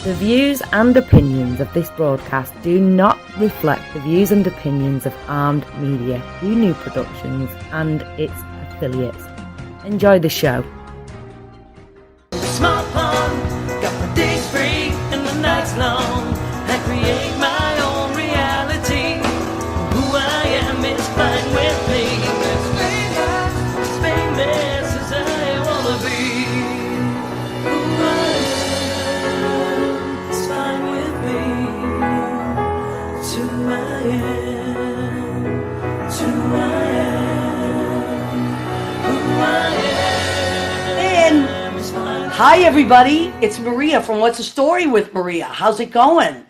The views and opinions of this broadcast do not reflect the views and opinions of Armed Media, New Productions and its affiliates. Enjoy the show. Small pond, got my days free and the nights long. I create my own reality. Who I am is fine with me. As famous as I wanna be. Who I am is fine with me. It's who I am. It's who I am. Who I am is fine. Hi everybody, it's Maria from What's the Story with Maria. How's it going?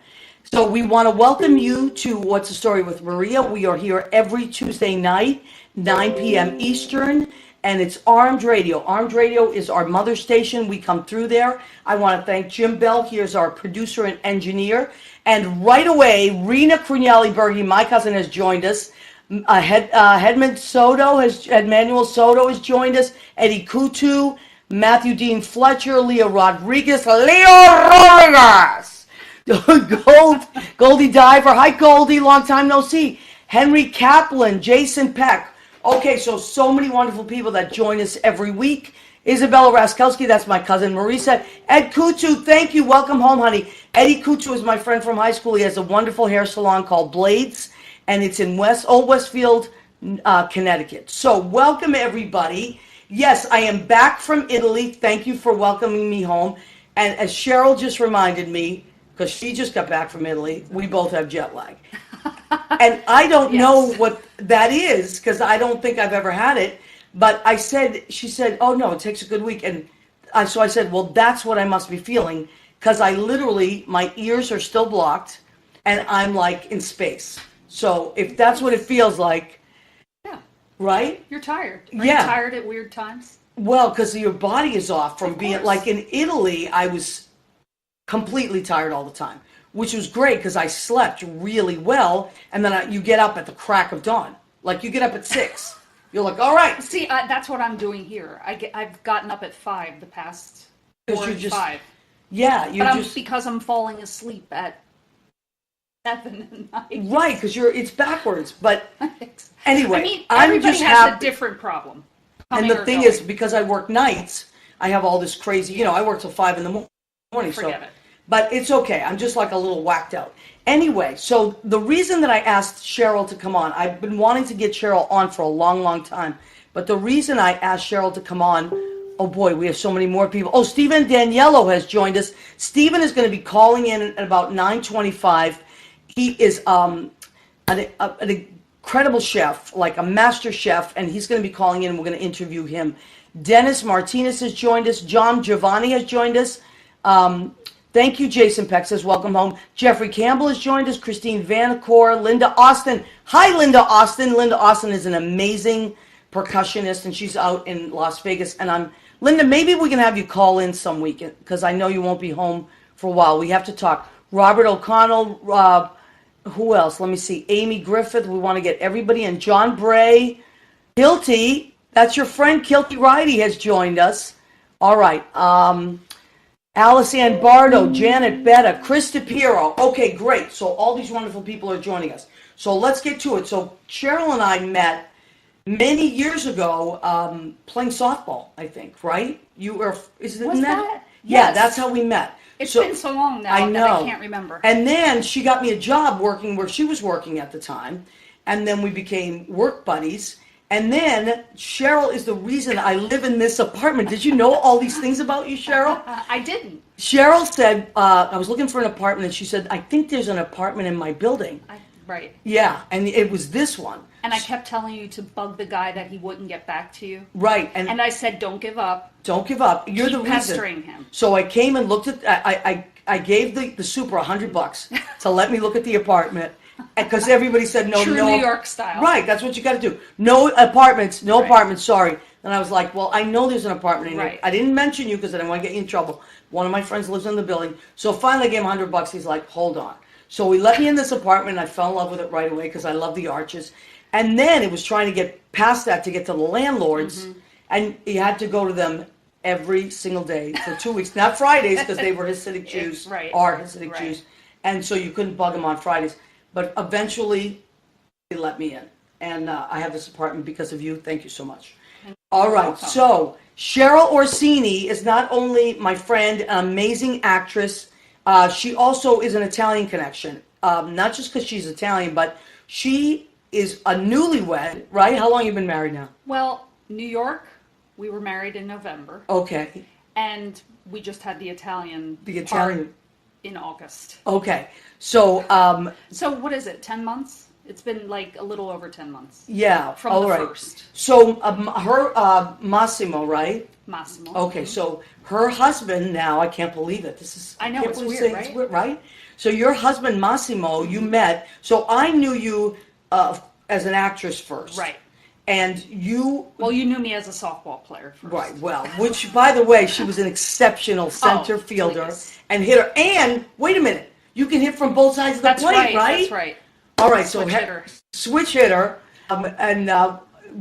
So we want to welcome you to What's the Story with Maria. We are here every Tuesday night, 9 p.m. Eastern, and it's Armed Radio. Armed Radio is our mother station. We come through there. I want to thank Jim Bell. He is our producer and engineer. And right away, Rena Cruniali-Berge, my cousin, has joined us. Edmanuel Soto has joined us. Eddie Kutu, Matthew Dean Fletcher, Leo Rodriguez. Goldie Diver. Hi, Goldie. Long time no see. Henry Kaplan, Jason Peck. Okay, so many wonderful people that join us every week. Isabella Raskowski, that's my cousin. Marisa. Ed Kutu, thank you. Welcome home, honey. Eddie Kutu is my friend from high school. He has a wonderful hair salon called Blades, and it's in Old Westfield, Connecticut. So welcome, everybody. Yes, I am back from Italy. Thank you for welcoming me home. And as Cheryl just reminded me, because she just got back from Italy, we both have jet lag. And I don't know what that is, because I don't think I've ever had it. But she said, oh no, it takes a good week. And so I said, well, that's what I must be feeling, because my ears are still blocked, and I'm like in space. So if that's what it feels like, right? You're tired. Are you tired at weird times? Well, because your body is off from being, like in Italy, I was completely tired all the time, which was great because I slept really well. And then you get up at the crack of dawn. Like you get up at 6. You're like, all right. See, that's what I'm doing here. I've gotten up at 5 the past 4 and 5. Yeah. Because I'm falling asleep at 7 at night. Right, because it's backwards. But anyway, I mean, everybody has a different problem. And the thing is, because I work nights, I have all this crazy, I work till 5 in the morning. Forget it. But it's okay. I'm just like a little whacked out. Anyway, so the reason that I asked Cheryl to come on, I've been wanting to get Cheryl on for a long, long time. But the reason I asked Cheryl to come on, oh boy, we have so many more people. Oh, Stephen Daniello has joined us. Stephen is going to be calling in at about 9:25. He is an incredible chef, like a master chef, and he's going to be calling in, and we're going to interview him. Dennis Martinez has joined us. John Giovanni has joined us. Thank you, Jason Peck says, welcome home. Jeffrey Campbell has joined us. Christine Vanacore, Linda Austin. Hi, Linda Austin. Linda Austin is an amazing percussionist, and she's out in Las Vegas. And Linda, maybe we can have you call in some weekend, because I know you won't be home for a while. We have to talk. Robert O'Connell, who else? Let me see. Amy Griffith. We want to get everybody in. John Bray. Kilty. That's your friend Kilty Ridey has joined us. All right. Alice Ann Bardo, Janet Betta, Chris DePiero. Okay, great. So all these wonderful people are joining us. So let's get to it. So Cheryl and I met many years ago playing softball, I think, right? Was that? Yeah, Yes. that's how we met. It's been so long now that I can't remember. And then she got me a job working where she was working at the time. And then we became work buddies. And then Cheryl is the reason I live in this apartment. Did you know all these things about you, Cheryl? I didn't. Cheryl said, I was looking for an apartment, and she said, I think there's an apartment in my building. Right. Yeah, and it was this one. And I kept telling you to bug the guy that he wouldn't get back to you. Right. And I said, don't give up. Don't give up. You're Keep the reason. pestering him. So I came and looked at, I gave the super $100 to let me look at the apartment. Because everybody said no. True New York style. Right, that's what you got to do. No apartments, sorry. And I was like, well, I know there's an apartment in here. I didn't mention you because I didn't want to get you in trouble. One of my friends lives in the building. So finally I gave him $100. He's like, hold on. So he let me in this apartment, and I fell in love with it right away because I love the arches. And then it was trying to get past that to get to the landlords, and you had to go to them every single day for 2 weeks. Not Fridays, because they were Hasidic Jews, Right. are Hasidic Right. Jews. And so you couldn't bug them on Fridays. But eventually, they let me in. And I have this apartment because of you. Thank you so much. All right, welcome. so Cheryl Orsini is not only my friend, an amazing actress, she also is an Italian connection. Not just because she's Italian, but she is a newlywed, right? How long have you been married now? Well, New York, we were married in November, Okay, and we just had the Italian part in August. Okay, so So what is it, 10 months? It's been like a little over 10 months. yeah, From all the right. first. So her Massimo, right? Massimo. Okay, so her husband now, I can't believe it. This is I know, can't it's believe weird, it's right? right? So your husband Massimo, you met. So I knew you as an actress first, Right. And you, Well, you knew me as a softball player first. right? Well, which by the way, she was an exceptional center fielder please. and hitter. And wait a minute, you can hit from both sides of the That's plate, right. That's right. All right, so Switch hitter. switch hitter, and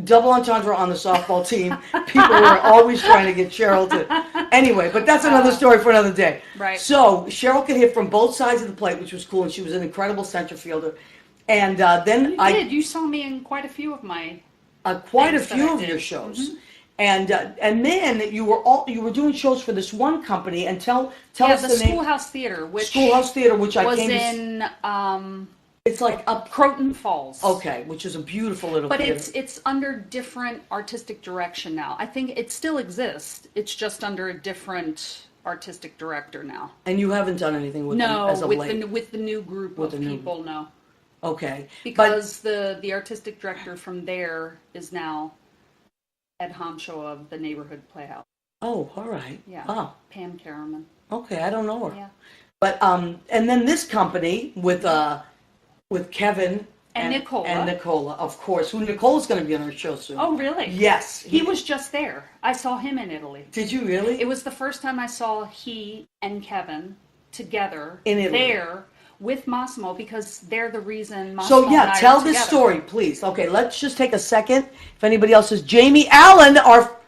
double entendre on the softball team. People were always trying to get Cheryl to. Anyway, but that's another story for another day. Right. So Cheryl could hit from both sides of the plate, which was cool, and she was an incredible center fielder. And then You saw me in quite a few of my. quite a things that few I of did. your shows. And then you were doing shows for this one company, and tell us the the name. Schoolhouse Theater, which Schoolhouse Theater, which I was came to. in It's like up. Croton Falls. Okay, which is a beautiful little But theater. it's under different artistic direction now. I think it still exists. It's just under a different artistic director now. And you haven't done anything with them No, as of with late. the new group With of the new- people, no. Okay. Because the artistic director from there is now head honcho of the neighborhood playhouse. Oh, all right. Yeah. Oh, Pam Karaman. okay. I don't know her. Yeah. But and then this company with Kevin And Nicola. and Nicola, of course. Who Nicola's going to be on our show soon. Oh, really? Yes. He was just there. I saw him in Italy. Did you really? It was the first time I saw he and Kevin together In Italy. there with Massimo, because they're the reason Massimo So and yeah, I tell are this together. story, please. Okay, let's just take a second. If anybody else is Jamie Allen, our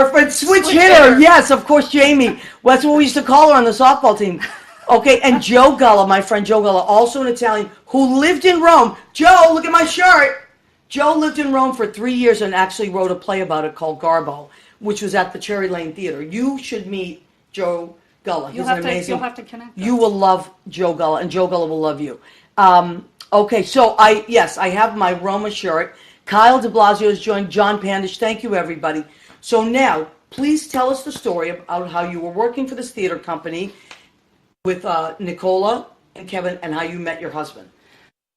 friend switch hitter. Yes, of course, Jamie. Well, that's what we used to call her on the softball team. Okay, and Joe Gulla, my friend Joe Gulla, also an Italian who lived in Rome. Joe, look at my shirt. Joe lived in Rome for 3 years and actually wrote a play about it called Garbo, which was at the Cherry Lane Theater. You should meet Joe Gulla. He's an amazing. You'll have to connect. You will love Joe Gulla, and Joe Gulla will love you. Okay, so I have my Roma shirt. Kyle de Blasio has joined. John Pandish. Thank you, everybody. So now, please tell us the story about how you were working for this theater company with Nicola and Kevin, and how you met your husband.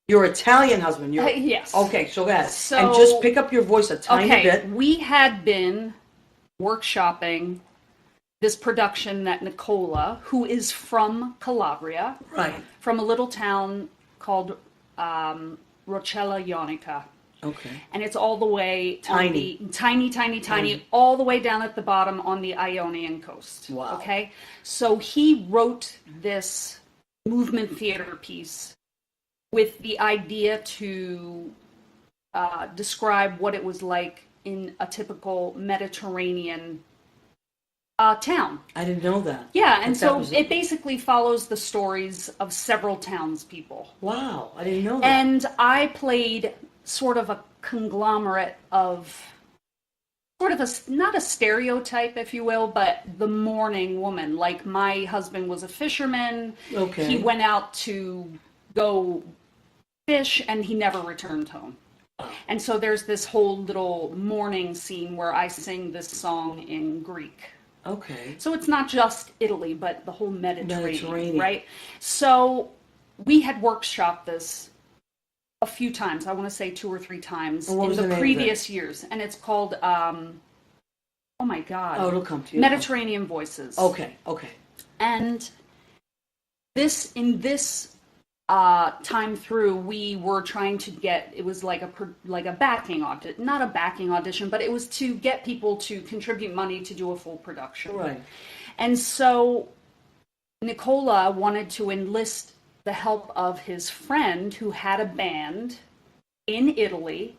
Your Italian husband. Yes. Okay, so go ahead. So- and just pick up your voice a tiny bit. We had been workshopping this production that Nicola, who is from Calabria, Right. from a little town called Rocella Ionica. Okay. And it's all the way Tiny. tiny, all the way down at the bottom on the Ionian coast. Wow. Okay? So he wrote this movement theater piece with the idea to describe what it was like in a typical Mediterranean town. I didn't know that. Yeah, and But that so was it basically follows the stories of several townspeople. Wow, I didn't know that. And I played sort of a conglomerate of sort of not a stereotype, if you will, but the morning woman. Like, my husband was a fisherman. Okay. He went out to go fish and he never returned home. And so there's this whole little morning scene where I sing this song in Greek. Okay. So it's not just Italy, but the whole Mediterranean, right? So we had workshopped this a few times. I want to say 2 or 3 times And what in was the the name of previous years. And it's called, oh my God. Oh, it'll come to you. Mediterranean Voices. Okay. And in this time through, we were trying to get, it was like a backing audition, not a backing audition, but it was to get people to contribute money to do a full production. Right. And so Nicola wanted to enlist the help of his friend who had a band in Italy,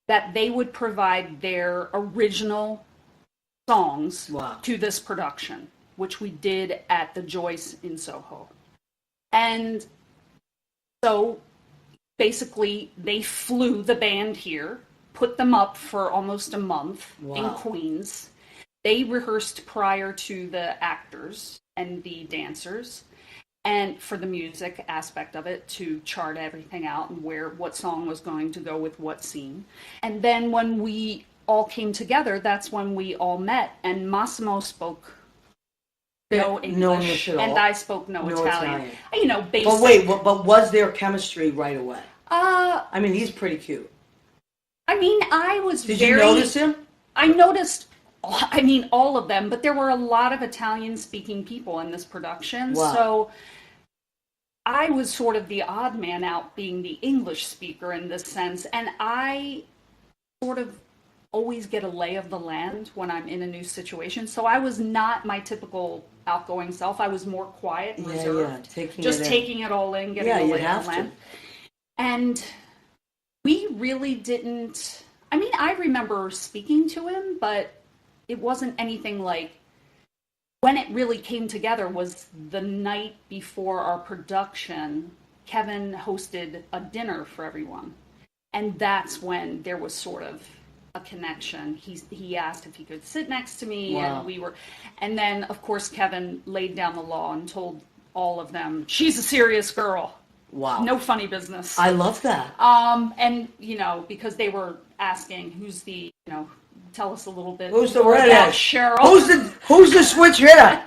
that they would provide their original songs Wow. to this production, which we did at the Joyce in Soho. And so basically they flew the band here, put them up for almost a month in Wow. Queens. They rehearsed prior to the actors and the dancers, and for the music aspect of it, to chart everything out and what song was going to go with what scene. And then when we all came together, that's when we all met, and Massimo spoke no English, no English at all. and I spoke no Italian. You know, basic. But wait, but was there chemistry right away? I mean, he's pretty cute. I mean, I was Did very... you notice him? I noticed, I mean, all of them, but there were a lot of Italian-speaking people in this production. Wow. So I was sort of the odd man out being the English speaker in this sense. And I sort of always get a lay of the land when I'm in a new situation. So I was not my typical outgoing self. I was more quiet and reserved. Taking it all in, getting a lay of the land. And we really didn't... I mean, I remember speaking to him, but it wasn't anything like... When it really came together was the night before our production. Kevin hosted a dinner for everyone. And that's when there was sort of a connection. He asked if he could sit next to me, Wow. and then, of course, Kevin laid down the law and told all of them, she's a serious girl. Wow. No funny business. I love that. And, you know, because they were asking who's the, you know, tell us a little bit. Who's the more redhead? about Cheryl. Who's the switch hitter?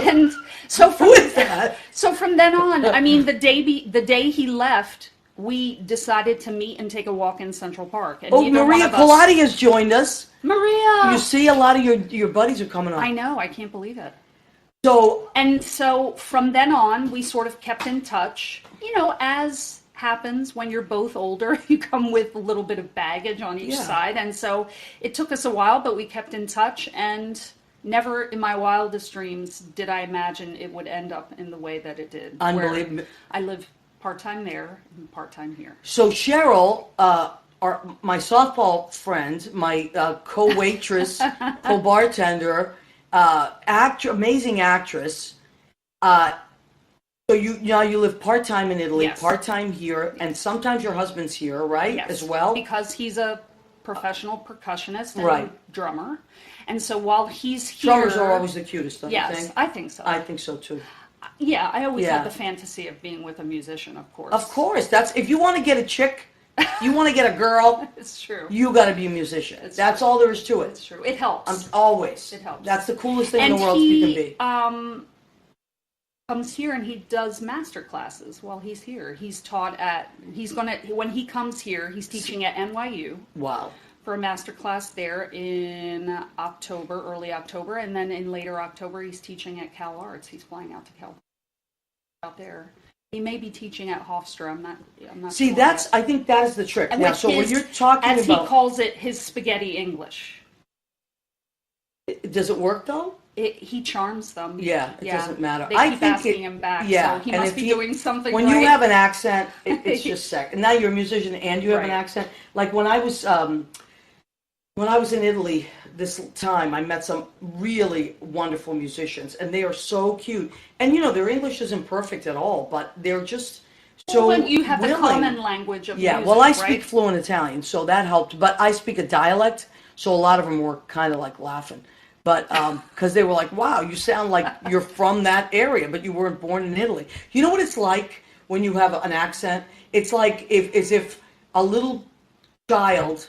And so from, Who is that? So from then on, I mean, the day he left, we decided to meet and take a walk in Central Park. And Oh, neither Maria one of us- Colati has joined us. Maria! You see, a lot of your buddies are coming on. I know, I can't believe it. So From then on, we sort of kept in touch. You know, as happens when you're both older, you come with a little bit of baggage on each side. And so it took us a while, but we kept in touch, and never in my wildest dreams did I imagine it would end up in the way that it did. Unbelievable. Where I live part-time there and part-time here. So Cheryl, my softball friend, my co-waitress, co-bartender, amazing actress. So you live part-time in Italy, Yes. part-time here, and sometimes your husband's here, right? Yes, As well? because he's a professional percussionist and Right. drummer. And so while he's here... Drummers are always the cutest, don't you Yes, think? I think so. I think so too. Yeah, I always Yeah. had the fantasy of being with a musician, of course. Of course, that's if you want to get a chick, you want to get a girl, It's true. you got to be a musician. It's That's true. all there is to it. It's true. It helps. Always. It helps. That's the coolest thing And in the world you can be. Comes here and he does master classes while he's here. He's taught when he comes here, he's teaching at NYU Wow. for a master class there in October, early October, and then in later October he's teaching at Cal Arts. He's flying out to Cal out there. He may be teaching at Hofstra. I'm not See, sure that's yet. I think that is the trick. And Now, with so when his- you're talking as about, he calls it, his spaghetti English. does it work though? He charms them. Yeah, it doesn't matter. They I keep think asking him back. Yeah, so he and must if be you- doing something When right. you have an accent, it's just sick. And now you're a musician and you have an Right. accent. Like when I was in Italy this time, I met some really wonderful musicians, and they are so cute. And their English isn't perfect at all, but they're just so when you have the willing. common language of Yeah, music, well, I right? speak fluent Italian, so that helped. But I speak a dialect, so a lot of them were kind of like laughing. But because they were like, wow, you sound like you're from that area, but you weren't born in Italy. You know what it's like when you have an accent? It's like as if a little child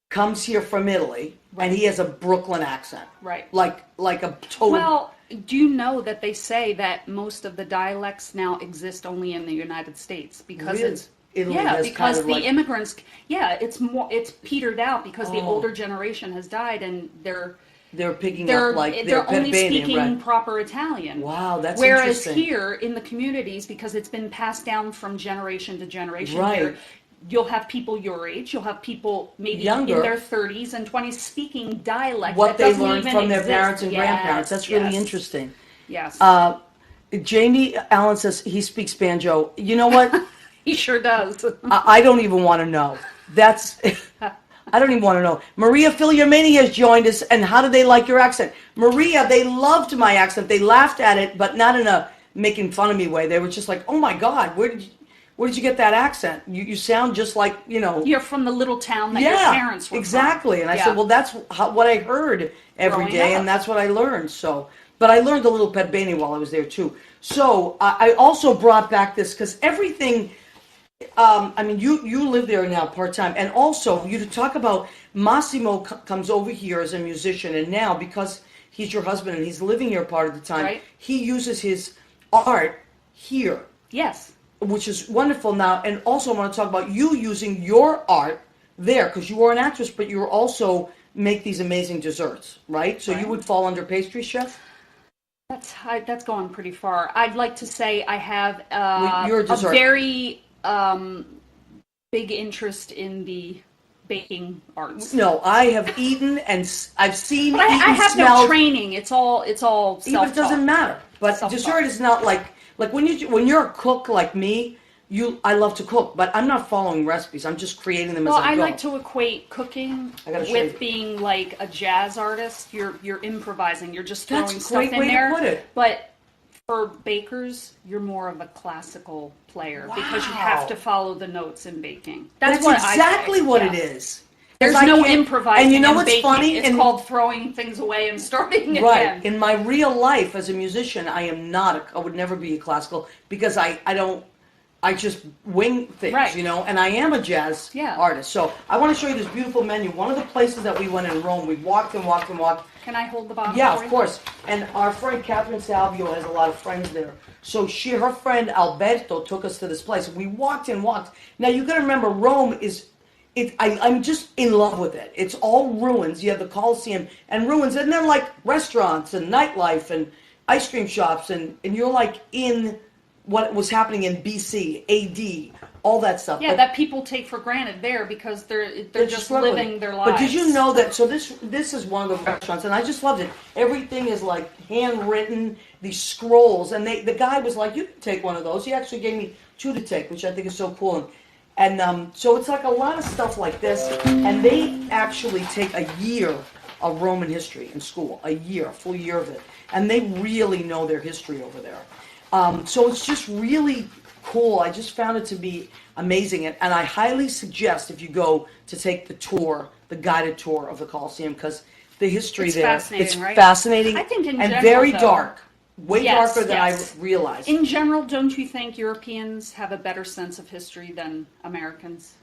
comes here from Italy and he has a Brooklyn accent. Right. Like a total... Well, do you know that they say that most of the dialects now exist only in the United States because Really? it's Italy yeah has because kind of the like- immigrants it's petered out because the Oh. older generation has died and they're picking up like they're only Pennsylvania, speaking right? proper Italian. Wow, that's Whereas interesting. here in the communities, because it's been passed down from generation to generation, Right. here, you'll have people your age, you'll have people maybe Younger. in their 30s and 20s speaking dialect What that they doesn't learned even from their exist. parents and Yes, grandparents. That's really yes, interesting. Yes. Jamie Allen says he speaks banjo. You know what? He sure does. I don't even want to know. That's I don't even want to know. Maria Filiamini has joined us, and how did they like your accent? Maria, they loved my accent. They laughed at it, but not in a making fun of me way. They were just like, oh my God, where did you get that accent? You sound just like, You're from the little town that your parents were exactly. from. And I said, well, that's what I heard every Growing day, up. and that's what I learned. So, but I learned a little Petbeni while I was there too. So I also brought back this because everything. You live there now part-time, and also you to talk about Massimo comes over here as a musician, and now because he's your husband and he's living here part of the time, right. He uses his art here. Yes. Which is wonderful now, and also I want to talk about you using your art there, because you are an actress, but you also make these amazing desserts, right? So you would fall under pastry chef? That's going pretty far. I'd like to say I have You're a a dessert. very big interest in the baking arts. No, I have eaten and I've seen. But I have smelled, no training. It's all self-taught. But it doesn't matter. But Self-taught. dessert is not like when you're a cook like me. I love to cook, but I'm not following recipes. I'm just creating them as I go. I like to equate cooking with being like a jazz artist. You're improvising. You're just throwing That's a stuff great in way there. to put it. But for bakers, you're more of a classical player because you Wow. have to follow the notes in baking. That's what exactly I say. what Yeah. it is. There's 'Cause I no can't- improvising. And you know in what's baking. funny? It's called throwing things away and starting Right. again. In my real life as a musician, I am not. I would never be a classical because I don't. I just wing things, Right. and I am a jazz artist. So I want to show you this beautiful menu. One of the places that we went in Rome, we walked and walked and walked. Can I hold the bottom? Yeah, for of you? course. And our friend Catherine Salvio has a lot of friends there. So her friend Alberto took us to this place. We walked and walked. Now you got to remember, Rome is. I'm just in love with it. It's all ruins. You have the Colosseum and ruins, and then like restaurants and nightlife and ice cream shops, and you're like in what was happening in BC, AD, all that stuff. Yeah, but that people take for granted there because they're just struggling. living their lives. But did you know that? So this is one of the restaurants, and I just loved it. Everything is like handwritten. These scrolls, and the guy was like, "You can take one of those." He actually gave me 2 to take, which I think is so cool. And so it's like a lot of stuff like this, and they actually take a year of Roman history in school, a full year of it, and they really know their history over there. So it's just really cool. I just found it to be amazing, and I highly suggest if you go to take the guided tour of the Colosseum, because the history It's there, fascinating, it's right? fascinating, I think in and general, very though- dark, way Yes, darker than yes. I realized. In general, don't you think Europeans have a better sense of history than Americans?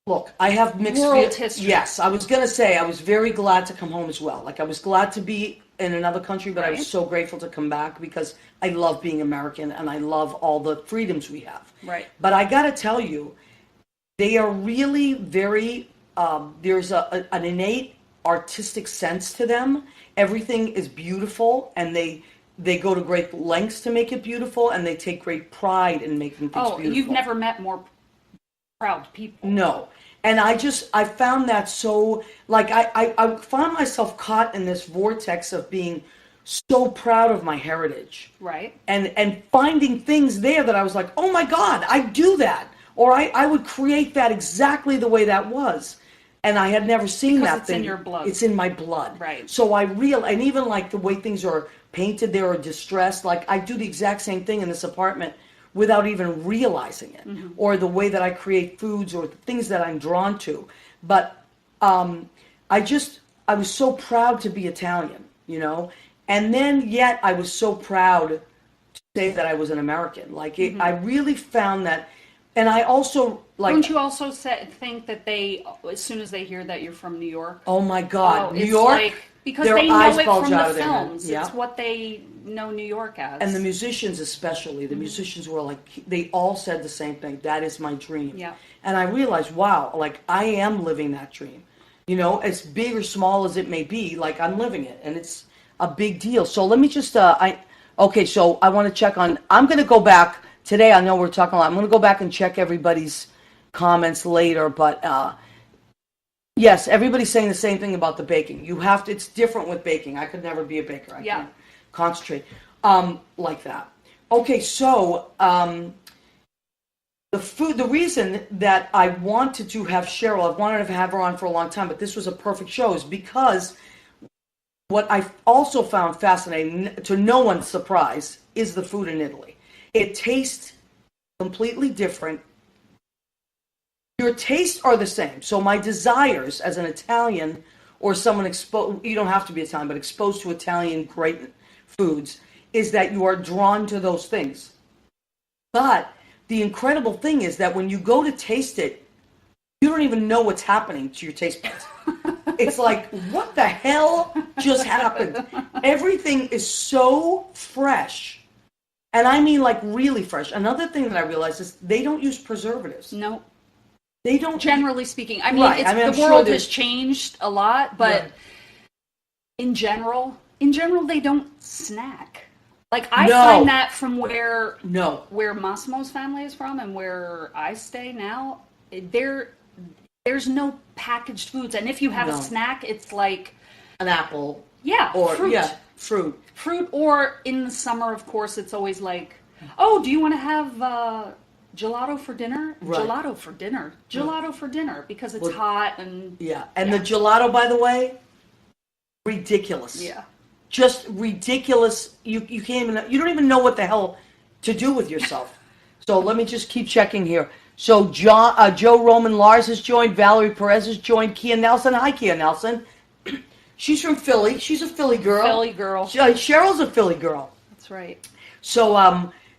Look, I have mixed World history. Yes, I was going to say I was very glad to come home as well. Like I was glad to be in another country, but I was so grateful to come back because I love being American and I love all the freedoms we have. Right. But I got to tell you, they are really very. There's an innate artistic sense to them. Everything is beautiful, and they go to great lengths to make it beautiful, and they take great pride in making things beautiful. You've never met more proud people. No. And I found that so, like, I found myself caught in this vortex of being so proud of my heritage. Right. And finding things there that I was like, oh my God, I do that. Or I would create that exactly the way that was. And I had never seen Because that it's thing. in your blood. It's in my blood. Right. So and even like the way things are painted there or distressed, like I do the exact same thing in this apartment without even realizing it, or the way that I create foods or the things that I'm drawn to. But I was so proud to be Italian, and then yet I was so proud to say that I was an American. Like I really found that, and I also like. Don't you also think that they, as soon as they hear that you're from New York? Oh my God, New it's York! Like, because their they know eyes it bulge from out the of their head. films. Yeah. It's what they know New York as. And the musicians especially, the musicians were like, they all said the same thing, that is my dream. Yeah. And I realized, wow, like I am living that dream. As big or small as it may be, like I'm living it, and it's a big deal. So let me just, so I want to check on, I'm going to go back, today I know we're talking a lot, I'm going to go back and check everybody's comments later, but yes, everybody's saying the same thing about the baking. It's different with baking. I could never be a baker. I can't concentrate like that. Okay, so the reason that I wanted to have Cheryl, I've wanted to have her on for a long time, but this was a perfect show, is because what I also found fascinating, to no one's surprise, is the food in Italy. It tastes completely different. Your tastes are the same. So my desires as an Italian or someone exposed, you don't have to be Italian, but exposed to Italian great foods, is that you are drawn to those things. But the incredible thing is that when you go to taste it, you don't even know what's happening to your taste buds. It's like, what the hell just happened? Everything is so fresh. And I mean like really fresh. Another thing that I realized is they don't use preservatives. No. They don't. Generally speaking. I mean, Right. I mean, I'm the sure world there's- has changed a lot, but Right. in general, they don't snack. Like, I No. find that from where No. Massimo's family is from and where I stay now, there's no packaged foods. And if you have No. a snack, it's like, An apple. yeah, Or, fruit. yeah, fruit. Fruit, or in the summer, of course, it's always like, oh, do you want to have gelato for dinner? Right. Gelato for dinner. Gelato for dinner, because it's Well, hot and... Yeah. And the gelato, by the way, ridiculous. Yeah. Just ridiculous. You can't even, you don't even know what the hell to do with yourself. So let me just keep checking here. So Joe Roman Lars has joined, Valerie Perez has joined, Kia Nelson. Hi, Kia Nelson. She's from Philly. She's a Philly girl. Philly girl. Cheryl's a Philly girl. That's right. So,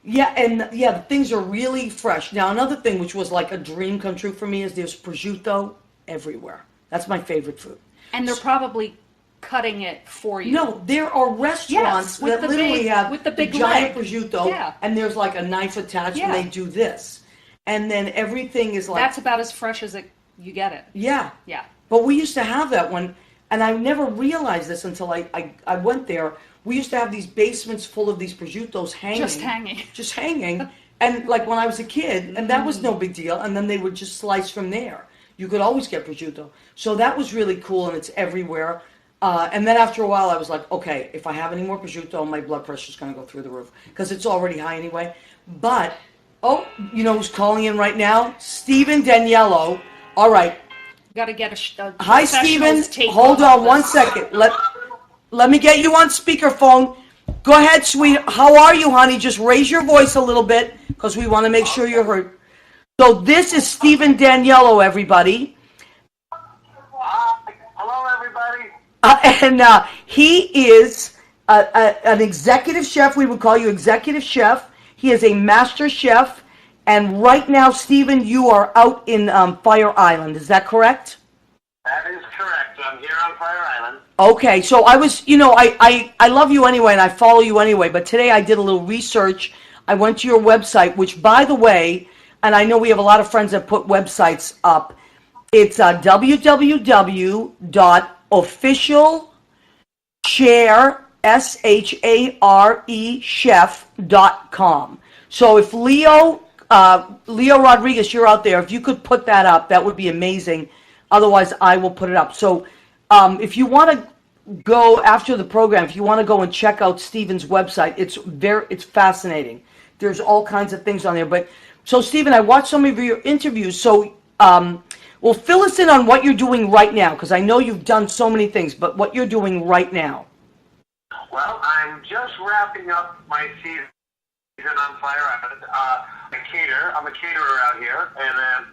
the things are really fresh. Now, another thing which was like a dream come true for me is there's prosciutto everywhere. That's my favorite food. And they're probably cutting it for you. No, there are restaurants Yes, with that the literally big- have with the big giant leg. prosciutto, Yeah. and there's like a knife attached, and Yeah. they do this. And then everything is like... That's about as fresh as you get it. Yeah. Yeah. But we used to have that one, and I never realized this until I went there. We used to have these basements full of these prosciuttos hanging. Just hanging. Just hanging. And like when I was a kid, and that was no big deal, and then they would just slice from there. You could always get prosciutto. So that was really cool, and it's everywhere. And then after a while, I was like, okay, if I have any more prosciutto, my blood pressure's going to go through the roof, because it's already high anyway. But, oh, you know who's calling in right now? Stephen Daniello. All right. Got to get a Hi, Stephen. professional's take Hold all on one this. second. Let me get you on speakerphone. Go ahead, sweet. How are you, honey? Just raise your voice a little bit, because we want to make sure you're heard. So this is Stephen Daniello, everybody. Hello, everybody. He is an executive chef. We would call you executive chef. He is a master chef. And right now, Stephen, you are out in Fire Island. Is that correct? That is correct. I'm here on Fire Island. Okay, so I was, I love you anyway, and I follow you anyway, but today I did a little research. I went to your website, which, by the way, and I know we have a lot of friends that put websites up. It's www.officialchef.com. So if Leo Rodriguez, you're out there, if you could put that up, that would be amazing. Otherwise, I will put it up. So if you want to go after the program, if you want to go and check out Stephen's website, it's fascinating. There's all kinds of things on there. But so, Stephen, I watched some of your interviews. So, well, fill us in on what you're doing right now, because I know you've done so many things, but what you're doing right now. Well, I'm just wrapping up my season on Fire Island. I'm a caterer out here, and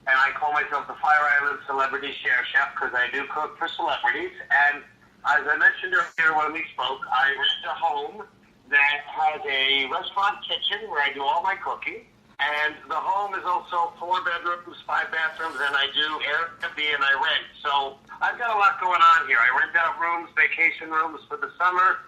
I call myself the Fire Island Celebrity Share Chef because I do cook for celebrities. And as I mentioned earlier when we spoke, I rent a home that has a restaurant kitchen where I do all my cooking. And the home is also 4 bedrooms, 5 bathrooms, and I do Airbnb and I rent. So I've got a lot going on here. I rent out rooms, vacation rooms for the summer.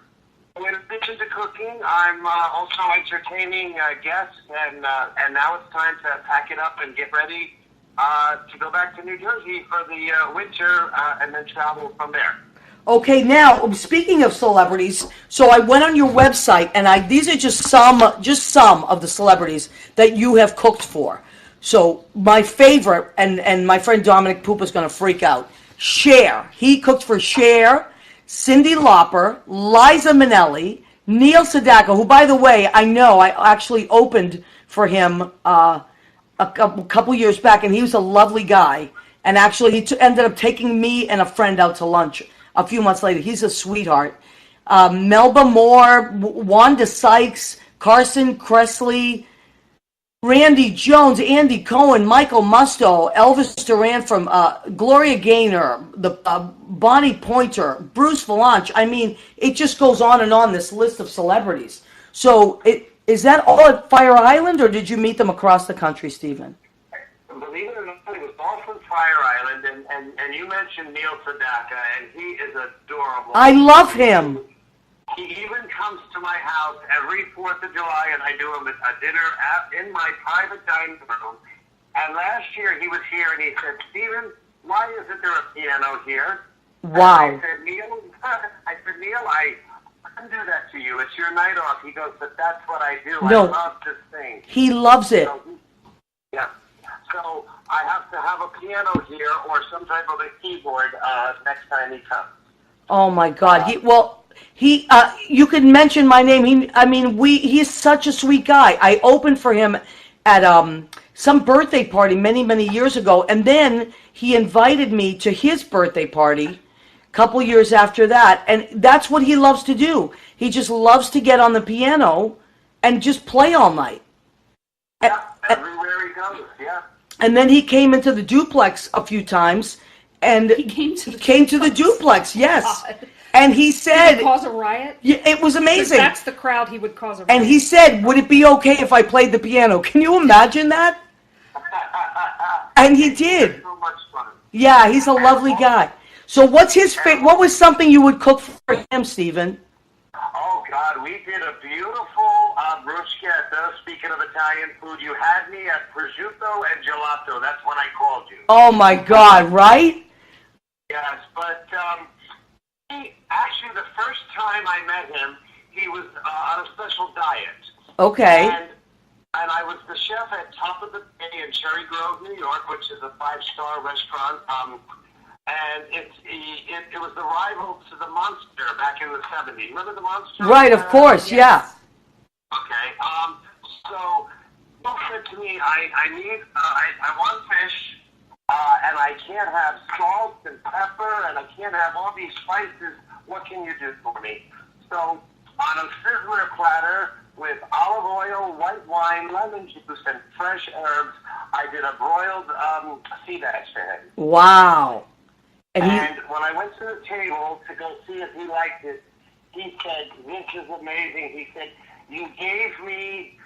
In addition to cooking, I'm also entertaining guests, and now it's time to pack it up and get ready to go back to New Jersey for the winter and then travel from there. Okay, now speaking of celebrities, so I went on your website, and these are just some of the celebrities that you have cooked for. So my favorite, and my friend Dominic Pupa is going to freak out. Cher, he cooked for Cher, Cyndi Lauper, Liza Minnelli, Neil Sedaka, who, by the way, I know I actually opened for him a couple years back, and he was a lovely guy. And actually, he ended up taking me and a friend out to lunch a few months later. He's a sweetheart. Melba Moore, Wanda Sykes, Carson Kressley, Randy Jones, Andy Cohen, Michael Musto, Elvis Duran from Gloria Gaynor, the Bonnie Pointer, Bruce Valanche. I mean, it just goes on, this list of celebrities. So is that all at Fire Island, or did you meet them across the country, Stephen? Believe it or not, it was all from Fire Island, and you mentioned Neil Sedaka, and he is adorable. I love him. He even comes to my house every 4th of July, and I do him a dinner in my private dining room. And last year he was here, and he said, "Stephen, why isn't there a piano here?" Wow. And I said, Neil, I couldn't do that to you. It's your night off. He goes, "But that's what I do. No. I love this thing." He loves it. Yeah. So I have to have a piano here or some type of a keyboard next time he comes. Oh my God. You could mention my name. He's such a sweet guy. I opened for him at some birthday party many years ago, and then he invited me to his birthday party a couple years after that, and that's what he loves to do. He just loves to get on the piano and just play all night. Yeah, everywhere he goes, yeah. And then he came into the duplex a few times, and He came to the duplex, yes. God. And he said, Did he cause a riot? Yeah, it was amazing. That's the crowd he would cause a riot. And he said, "Would it be okay if I played the piano?" Can you imagine that? And he did. So much fun. Yeah, he's a lovely guy. So what's his what was something you would cook for him, Stephen? Oh, God, we did a beautiful bruschetta. Speaking of Italian food, you had me at prosciutto and gelato. That's when I called you. Oh, my God, right? Yes, but actually the first time I met him, he was on a special diet. Okay. And I was the chef at Top of the Bay in Cherry Grove, New York, which is a 5-star restaurant. And it was the rival to the Monster back in the 70s. Remember the Monster? Right, of course, yeah. Okay. So Bill said to me, I want fish, and I can't have salt and pepper, and I can't have all these spices. What can you do for me? So on a sizzler platter with olive oil, white wine, lemon juice, and fresh herbs, I did a broiled sea bass for him. Wow. And when I went to the table to go see if he liked it, he said, "This is amazing." He said, "You gave me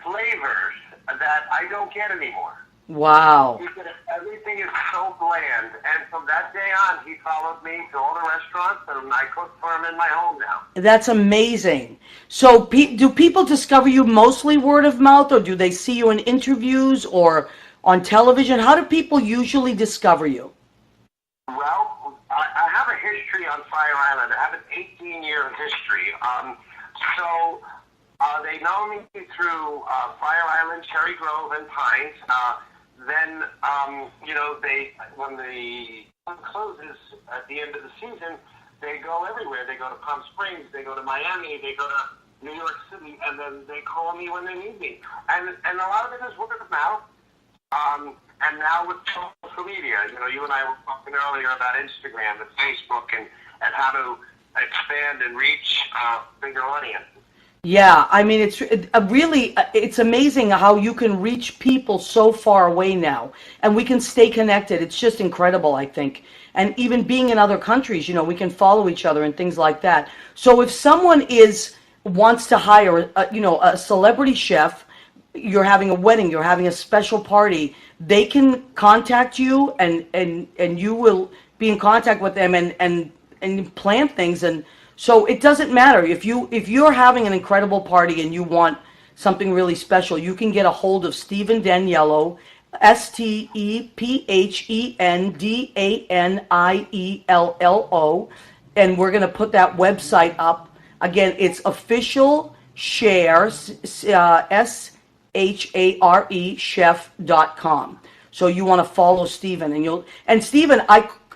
flavors that I don't get anymore." Wow. He said, "Everything is so bland." And from that day on, he followed me to all the restaurants, and I cook for him in my home now. That's amazing. So do people discover you mostly word of mouth, or do they see you in interviews or on television? How do people usually discover you? Well, I have a history on Fire Island. I have an 18-year history. So they know me through Fire Island, Cherry Grove, and Pines. Then, when the sun closes at the end of the season, they go everywhere. They go to Palm Springs, they go to Miami, they go to New York City, and then they call me when they need me. And a lot of it is word of mouth. And now with social media, you and I were talking earlier about Instagram and Facebook and how to expand and reach bigger audiences. Yeah, I mean, it's amazing how you can reach people so far away now, and we can stay connected. It's just incredible, I think. And even being in other countries, we can follow each other and things like that. So if someone wants to hire, a celebrity chef, you're having a wedding, you're having a special party, they can contact you, and you will be in contact with them and plan things. And so it doesn't matter if you're having an incredible party and you want something really special, you can get a hold of Stephen Daniello, StephenDaniello, and we're going to put that website up. Again, it's official share, SHARE chef.com. So you want to follow Stephen, and Stephen,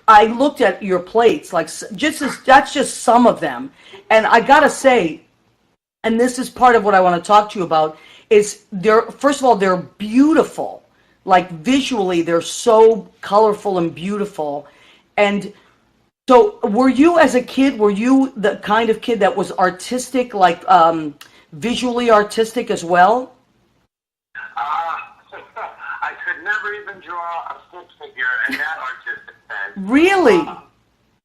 I looked at your plates, that's just some of them. And I gotta say, and this is part of what I want to talk to you about, is first of all, they're beautiful. Like visually, they're so colorful and beautiful. And so were you as a kid, were you the kind of kid that was artistic, like visually artistic as well? I could never even draw a stick figure in that artistic sense. Really?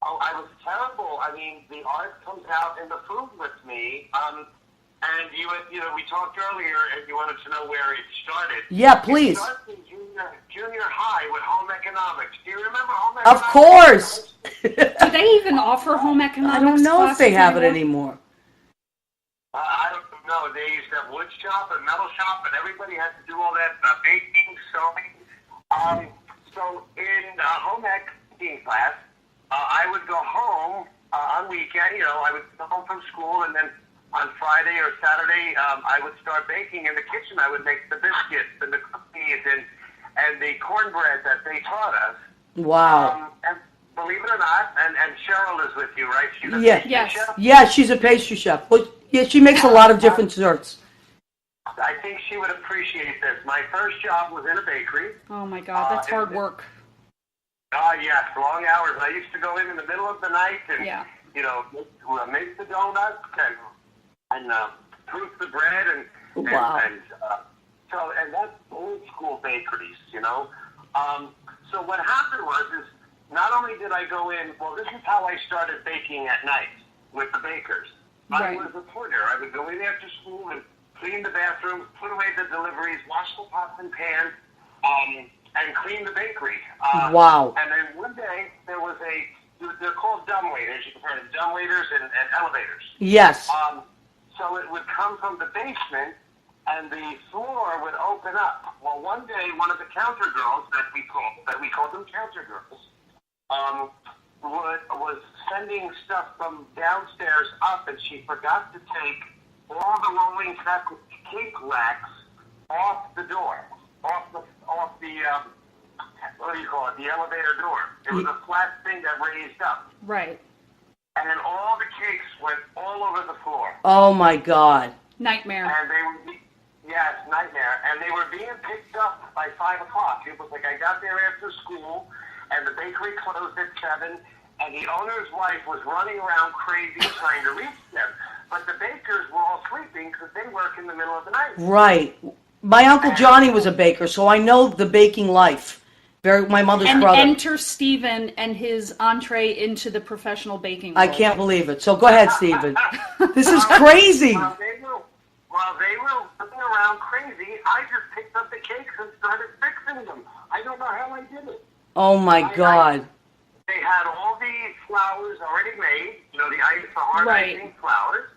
I was terrible. I mean, the art comes out in the food with me. And we talked earlier, and you wanted to know where it started. Yeah, please. It started in junior high with home economics. Do you remember home Of economics? course. Do they even offer home economics? I don't know if they have it anymore? anymore. I don't know. They used to have wood shop and metal shop, and everybody had to do all that baking, sewing. So in home ec baking class, I would go home on weekend. I would go home from school, and then on Friday or Saturday, I would start baking in the kitchen. I would make the biscuits and the cookies and the cornbread that they taught us. Wow. And believe it or not, and Cheryl is with you, right? She's a Yeah. pastry chef? Yeah, she's a pastry chef. But yeah, she makes a lot of different desserts. I think she would appreciate this. My first job was in a bakery. Oh my God, that's hard work. Yes, long hours. I used to go in the middle of the night and, make the donuts and proof the bread and Wow. and that's old school bakeries, So what happened was not only did I go in, well, this is how I started baking at night with the bakers. I Right. was a porter. I would go in after school and clean the bathrooms, put away the deliveries, wash the pots and pans, and clean the bakery. Wow. And then one day there was they're called dumbwaiters. You can heard of dumbwaiters and elevators. Yes. So it would come from the basement, and the floor would open up. Well, one day, one of the counter girls that we called them counter girls, was sending stuff from downstairs up, and she forgot to take all the rolling cake racks off the door, off the what do you call it? The elevator door. It was a flat thing that raised up. Right. And then all the cakes went all over the floor. Oh my God. Nightmare. And they would be, nightmare. And they were being picked up by 5 o'clock. It was like I got there after school, and the bakery closed at 7, and the owner's wife was running around crazy trying to reach them. But the bakers were all sleeping because they work in the middle of the night. Right. My Uncle Johnny was a baker, so I know the baking life. My mother's And brother. enter Stephen and his entree into the professional baking world. I can't believe it. So go ahead, Stephen. This is crazy. While they were looking around crazy, I just picked up the cakes and started fixing them. I don't know how I did it. Oh my God. They had all the flours already made, the ice, the hard icing flours.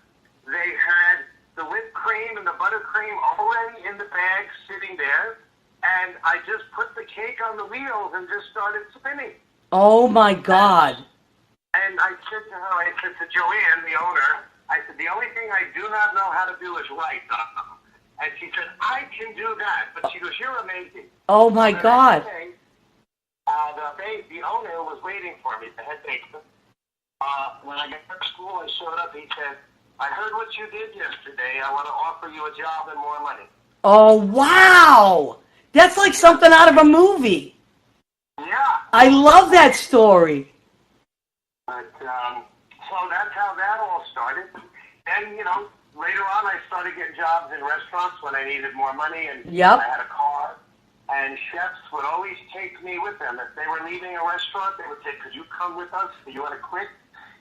They had the whipped cream and the buttercream already in the bag sitting there. And I just put the cake on the wheels and just started spinning. Oh my God. And I said to Joanne, the owner, I said, the only thing I do not know how to do is write. And she said, I can do that. But she goes, you're amazing. Oh my God. The owner was waiting for me, the head baker. When I got to school, I showed up. He said, I heard what you did yesterday. I want to offer you a job and more money. Oh, wow. That's like something out of a movie. Yeah. I love that story. But, so that's how that all started. Then, later on I started getting jobs in restaurants when I needed more money, and Yep. I had a car. And chefs would always take me with them. If they were leaving a restaurant, they would say, could you come with us? Do you want to quit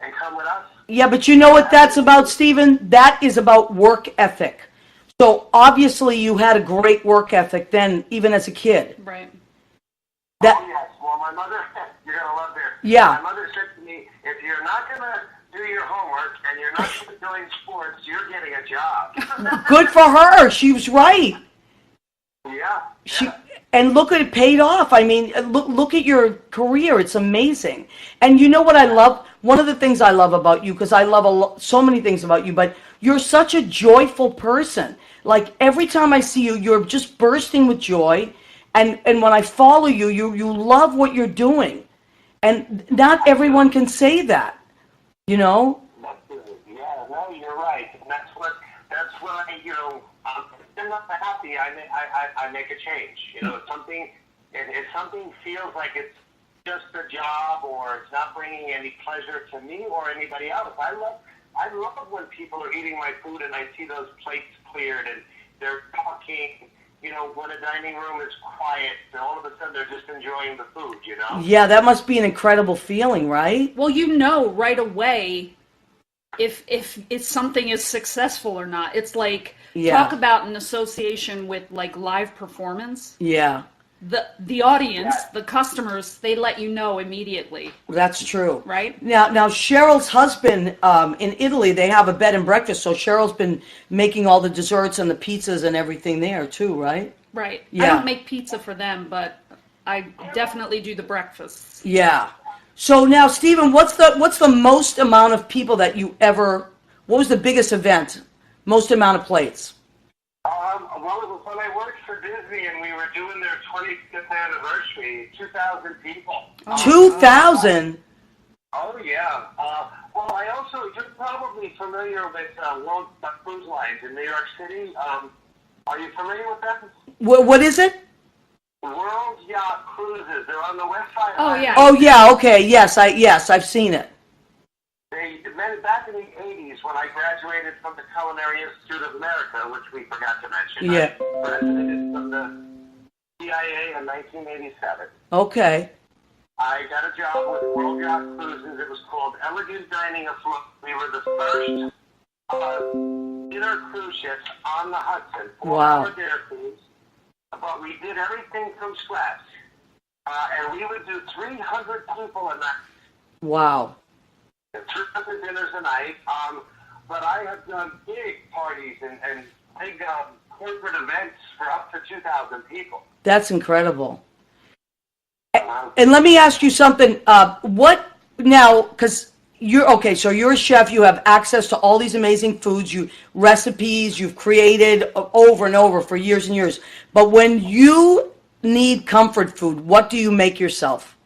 and come with us? Yeah, but you know what that's about, Stephen? That is about work ethic. So obviously you had a great work ethic then, even as a kid. Right. That, Oh, yes. Well, my mother, you're going to love this. Yeah. My mother said to me, if you're not going to do your homework and you're not doing sports, you're getting a job. good for her. She was right. Yeah. And look at it paid off. I mean, look at your career. It's amazing. And you know what I love? One of the things I love about you, because I love so many things about you, but you're such a joyful person. Like every time I see you, you're just bursting with joy. And when I follow you, you love what you're doing. And not everyone can say that, Yeah, no, you're right. And that's what I, I'm not happy, I make a change. You know, if something feels like it's just a job or it's not bringing any pleasure to me or anybody else, I love when people are eating my food and I see those plates cleared and they're talking. You know, when a dining room is quiet, and all of a sudden they're just enjoying the food, you know? Yeah, that must be an incredible feeling, right? Well, you know right away if something is successful or not. It's like, talk about an association with like live performance. Yeah. The audience, the customers, they let you know immediately. That's true. Right? Now Cheryl's husband, in Italy, they have a bed and breakfast, so Cheryl's been making all the desserts and the pizzas and everything there too, right? Right. Yeah. I don't make pizza for them, but I definitely do the breakfasts. Yeah. So now, Stephen, what's the most amount of people that you ever, what was the biggest event? Most amount of plates? Well, it was when I worked for Disney and we were doing their 25th anniversary, 2,000 people. 2,000? Oh, yeah. Well, you're probably familiar with World Cruise Lines in New York City. Are you familiar with that? What is it? World Yacht Cruises. They're on the west side. Oh, yeah. Oh, yeah, okay, yes, I've seen it. They met back in the 80s when I graduated from the Culinary Institute of America, which we forgot to mention. Yeah. I graduated from the CIA in 1987. Okay. I got a job with World Yacht Cruises. It was called Elegant Dining Afloat. We were the first dinner cruise ships on the Hudson. Wow. 4-hour dinner cruise. But we did everything from scratch. And we would do 300 people a night. Wow. 300 dinners a night. But I have done big parties and big corporate events for up to 2,000 people. That's incredible. And let me ask you something. What now, because so you're a chef, you have access to all these amazing foods, recipes you've created over and over for years and years. But when you need comfort food, what do you make yourself?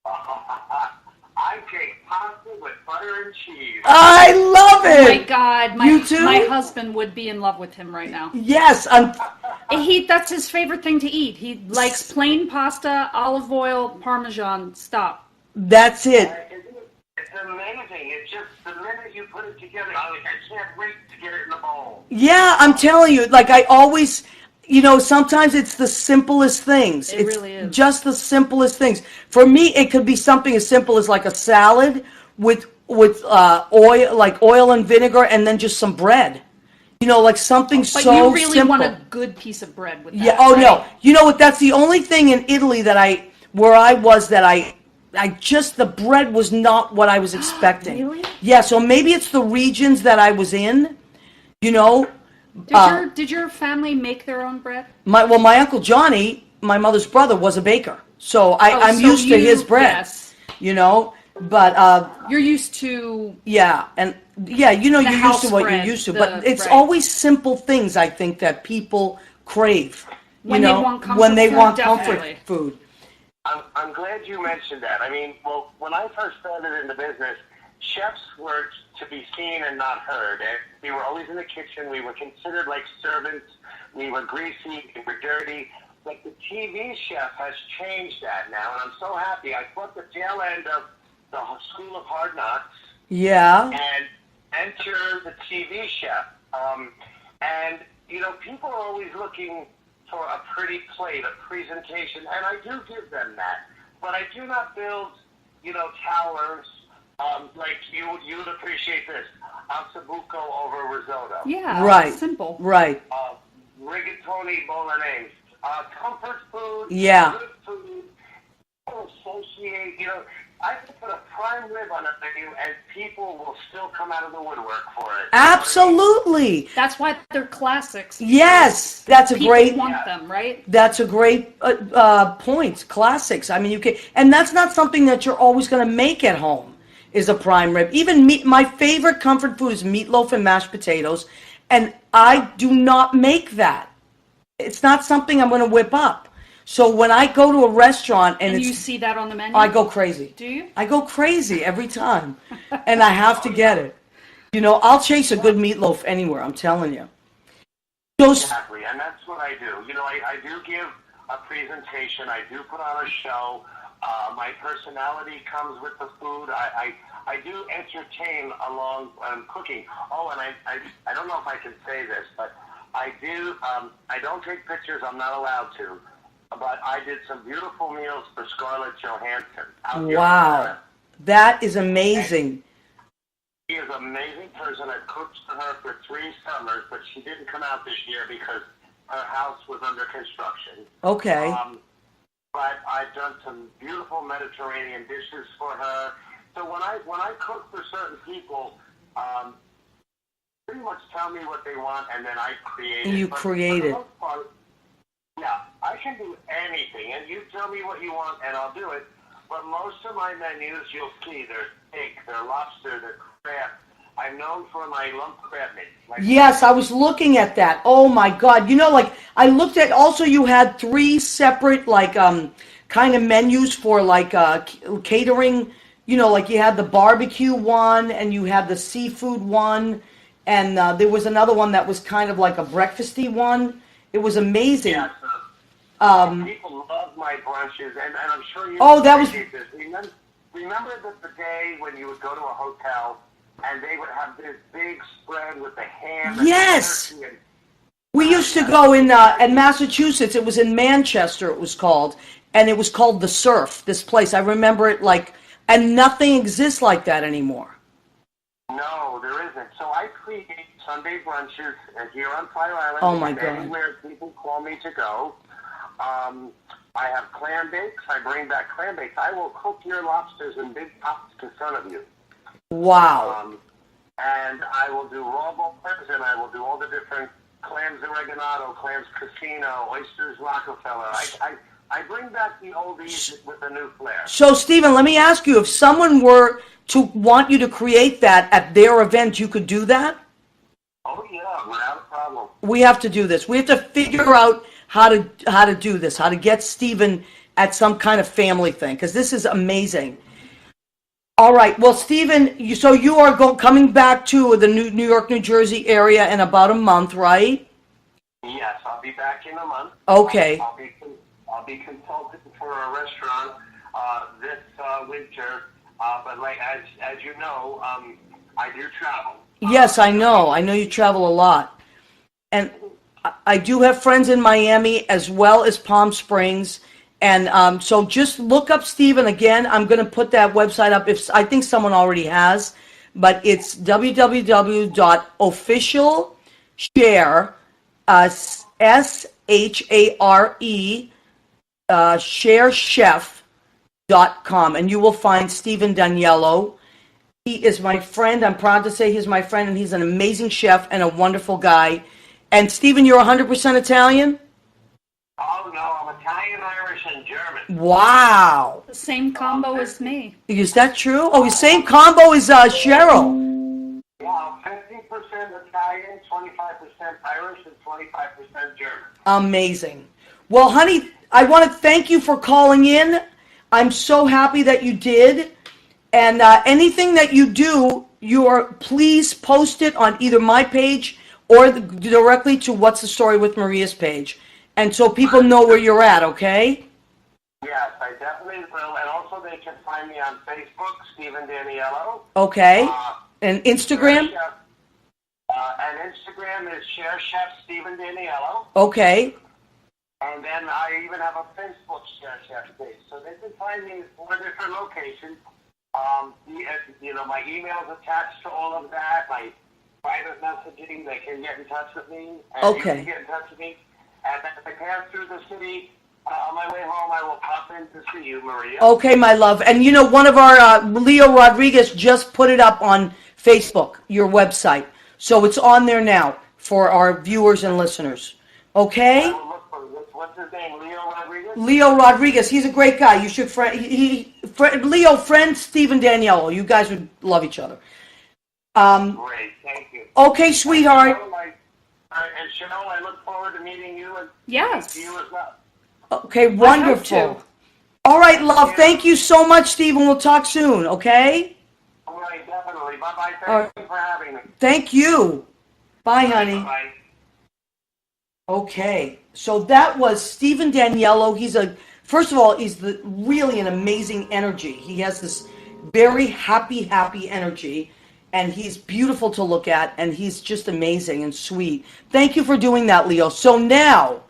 I take pasta with butter and cheese. I love it. Oh my God, You too? my husband would be in love with him right now. Yes, That's his favorite thing to eat. He likes plain pasta, olive oil, Parmesan. Stop. that's it. It's amazing. It's just the minute you put it together, I can't wait to get it in the bowl. Yeah, I'm telling you, like I always, sometimes it's the simplest things. It It's really is. just the simplest things. For me, it could be something as simple as like a salad with oil and vinegar, and then just some bread. Like something But so you really simple. want a good piece of bread with that. Yeah. Oh right? no. You know what? That's the only thing in Italy that the bread was not what I was expecting. Really? Yeah. So maybe it's the regions that I was in. Did your family make their own bread? My Uncle Johnny, my mother's brother, was a baker, so I'm so used to his bread. Yes. But You're used to yeah, and yeah, you're used to what bread, you're used to. the- But it's right. always simple things, I think, that people crave. When they want comfort when they food, want definitely. comfort food. I'm glad you mentioned that. I mean, well, when I first started in the business, chefs were to be seen and not heard. And we were always in the kitchen. We were considered like servants. We were greasy. We were dirty. But the TV chef has changed that now, and I'm so happy. I caught the tail end of the School of Hard Knocks Yeah. and enter the TV chef. And, people are always looking for a pretty plate, a presentation, and I do give them that. But I do not build, towers like you would appreciate this. Ossobuco over risotto. Yeah. Right. Simple. Right. Rigatoni bolognese. Comfort food. Yeah. Good food. People associate, I can put a prime rib on a menu and people will still come out of the woodwork for it. Absolutely. That's why they're classics. Yes, that's a People great. want them, right? That's a great point. Classics. I mean, you can, and that's not something that you're always going to make at home. Is a prime rib. Even my favorite comfort food is meatloaf and mashed potatoes, and I do not make that. It's not something I'm going to whip up. So when I go to a restaurant and you it's, see that on the menu, I go crazy. Do you? I go crazy every time, and I have to get it. I'll chase a good meatloaf anywhere. I'm telling you. Exactly, and that's what I do. You know, I do give a presentation. I do put on a show. My personality comes with the food. I do entertain along cooking. Oh, and I don't know if I can say this, but I do. I don't take pictures. I'm not allowed to. But I did some beautiful meals for Scarlett Johansson. Wow, that is amazing. She is an amazing person. I cooked for her for 3 summers, but she didn't come out this year because her house was under construction. Okay. But I've done some beautiful Mediterranean dishes for her. So when I cook for certain people, pretty much tell me what they want, and then I create it. You create it. Yeah, I can do anything, and you tell me what you want, and I'll do it. But most of my menus, you'll see, they're steak, they're lobster, they're crab. I'm known for my lump crab meat. Yes, I was looking at that. Oh my God! You know, like I looked at. Also, you had 3 separate like kind of menus for like catering. You know, like you had the barbecue one, and you had the seafood one, and there was another one that was kind of like a breakfasty one. It was amazing. Yes, people love my brunches, and I'm sure you appreciate this. Remember the day when you would go to a hotel and they would have this big spread with the ham and yes! the turkey. We used to go in Massachusetts. It was in Manchester, it was called, and it was called The Surf, this place. I remember it like, and nothing exists like that anymore. No, there isn't. So I create Sunday brunches here on Fire Island. Oh my God. Anywhere people call me to go. I have clam bakes. I bring back clam bakes. I will cook your lobsters in big pots in front of you. Wow. And I will do raw boners, and I will do all the different clams oregano, clams casino, oysters Rockefeller. I bring back the oldies with a new flair. So, Stephen, let me ask you, if someone were to want you to create that at their event, you could do that? Oh, yeah, without a problem. We have to do this. We have to figure out how to do this, how to get Stephen at some kind of family thing, because this is amazing. All right. Well, Stephen, so you are coming back to the New York, New Jersey area in about a month, right? Yes, I'll be back in a month. Okay. I'll be consulting for a restaurant this winter. But like as you know, I do travel. Yes, I know. I know you travel a lot, and I do have friends in Miami as well as Palm Springs. And so just look up Stephen again. I'm going to put that website up. If I think someone already has, but it's www.officialshare, SHARE, sharechef.com, and you will find Stephen Daniello. He is my friend. I'm proud to say he's my friend, and he's an amazing chef and a wonderful guy. And Stephen, you're 100% Italian? Oh, no, I'm Italian, Irish, and German. Wow. The same combo as me. Is that true? Oh, the same combo as Cheryl. Wow, 50% Italian, 25% Irish, and 25% German. Amazing. Well, honey, I want to thank you for calling in. I'm so happy that you did. And anything that you do, please post it on either my page or directly to What's the Story with Maria's page. And so people know where you're at, okay? Yes, I definitely will. And also they can find me on Facebook, Stephen Daniello. Okay. And Instagram? And Instagram is Share Chef Stephen Daniello. Okay. And then I even have a Facebook Share Chef page. So they can find me in 4 different locations. My email's attached to all of that. My private messaging, they can get in touch with me. And Okay. You can get in touch with me. And as I pass through the city, on my way home, I will pop in to see you, Maria. Okay, my love. And one of our, Leo Rodriguez, just put it up on Facebook, your website. So it's on there now for our viewers and listeners. Okay? I will look for what's his name, Leo Rodriguez? Leo Rodriguez. He's a great guy. You should Leo, friend Stephen Daniello. You guys would love each other. Great, thank you. Okay, sweetheart. And Cheryl, I look forward to meeting you and Yes. you as well. Okay, wonderful. to. All right, love. Thank you so much, Stephen. We'll talk soon, okay? All right, definitely. Bye-bye. All right. Thank you for having me. Thank you. Bye, honey. Bye-bye. Okay, so that was Stephen Daniello. First of all, he's really an amazing energy. He has this very happy energy, and he's beautiful to look at, and he's just amazing and sweet. Thank you for doing that, Leo. So now,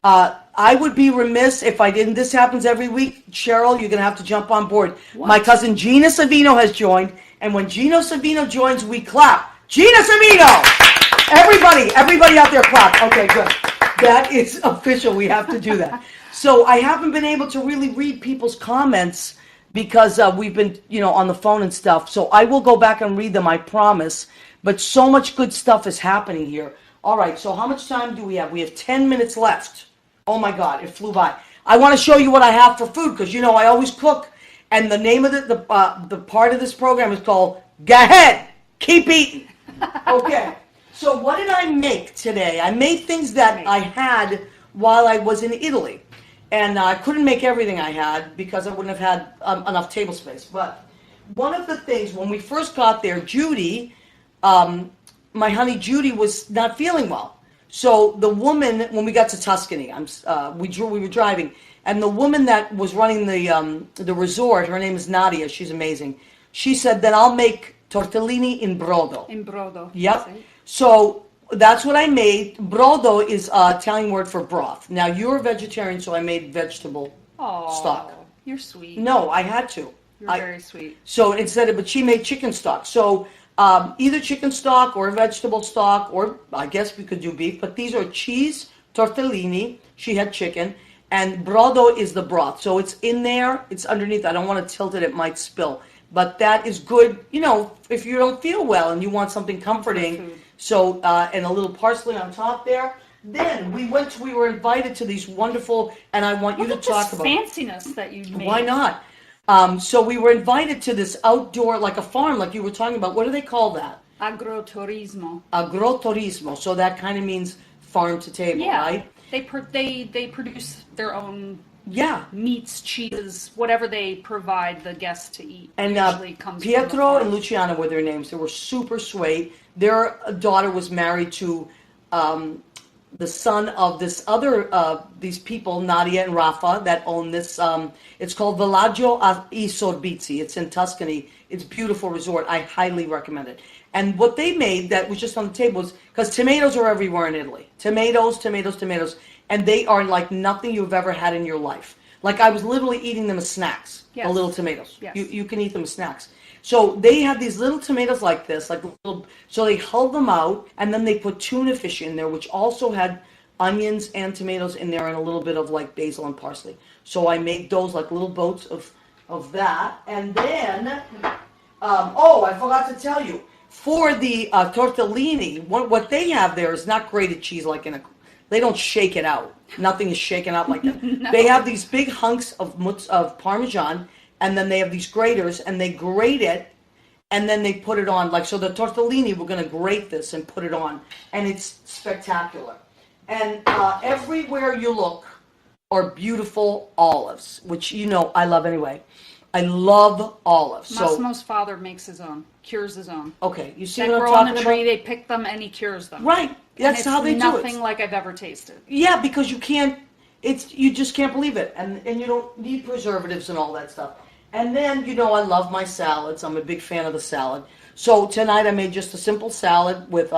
I would be remiss if I didn't. This happens every week. Cheryl, you're going to have to jump on board. What? My cousin Gina Savino has joined, and when Gino Savino joins, we clap. Gina Savino! Everybody out there clap. Okay, good. That is official. We have to do that. So I haven't been able to really read people's comments because we've been, on the phone and stuff. So I will go back and read them, I promise. But so much good stuff is happening here. All right, so how much time do we have? We have 10 minutes left. Oh my God, it flew by. I want to show you what I have for food because, I always cook. And the name of the part of this program is called Go Ahead, Keep Eating. Okay. So what did I make today? I made things that I had while I was in Italy. And I couldn't make everything I had because I wouldn't have had enough table space. But one of the things, when we first got there, Judy, my honey Judy, was not feeling well. So the woman, when we got to Tuscany, we were driving, and the woman that was running the resort, her name is Nadia, she's amazing. She said, then I'll make tortellini in brodo. In brodo. Yep. So that's what I made. Brodo is Italian word for broth. Now, you're a vegetarian, so I made vegetable stock. You're sweet. No, I had to. You're very sweet. So but she made chicken stock. So either chicken stock or vegetable stock, or I guess we could do beef, but these are cheese, tortellini, she had chicken, and brodo is the broth. So it's in there, it's underneath. I don't want to tilt it might spill. But that is good, if you don't feel well and you want something comforting. So, and a little parsley on top there. Then we were invited to these wonderful, and I want you to talk about fanciness that you made. Why not? So we were invited to this outdoor, like a farm, like you were talking about. What do they call that? Agroturismo. Agroturismo. So that kind of means farm to table, right? They produce their own meats, cheeses, whatever they provide the guests to eat. And comes Pietro and Luciano were their names. They were super sweet. Their daughter was married to the son of this other, these people, Nadia and Rafa, that own this. It's called Villaggio ai Sorbizi. It's in Tuscany. It's a beautiful resort. I highly recommend it. And what they made that was just on the table was, because tomatoes are everywhere in Italy. Tomatoes. And they are like nothing you've ever had in your life. Like I was literally eating them as snacks, the little tomatoes. Yes. You can eat them as snacks. So they had these little tomatoes like this, so they hulled them out, and then they put tuna fish in there, which also had onions and tomatoes in there and a little bit of like basil and parsley. So I made those like little boats of that. And then, I forgot to tell you, for the tortellini, what they have there is not grated cheese they don't shake it out. Nothing is shaken out like that. No. They have these big hunks of Parmesan, and then they have these graters, and they grate it, and then they put it on. So the tortellini, we're going to grate this and put it on, and it's spectacular. And everywhere you look are beautiful olives, which I love anyway. I love olives. Massimo's father makes his own, cures his own. Okay, you see what I'm talking about? They grow on the tree, they pick them, and he cures them. Right. That's how they do it. It's nothing like I've ever tasted. Yeah, because you just can't believe it. And you don't need preservatives and all that stuff. And then, I love my salads. I'm a big fan of the salad. So tonight I made just a simple salad with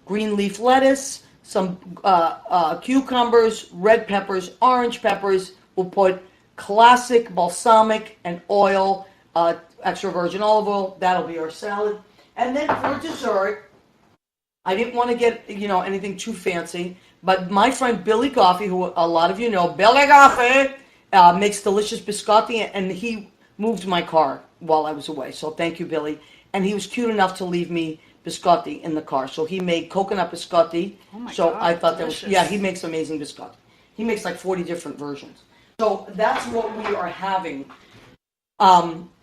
green leaf lettuce, some cucumbers, red peppers, orange peppers. We'll put classic balsamic and oil, extra virgin olive oil. That'll be our salad. And then for dessert, I didn't want to get, anything too fancy, but my friend Billy Goffey, who a lot of you know, Billy Goffey, makes delicious biscotti, and he moved my car while I was away. So thank you, Billy. And he was cute enough to leave me biscotti in the car. So he made coconut biscotti. Oh my so God, I thought delicious. that was, he makes amazing biscotti. He makes like 40 different versions. So that's what we are having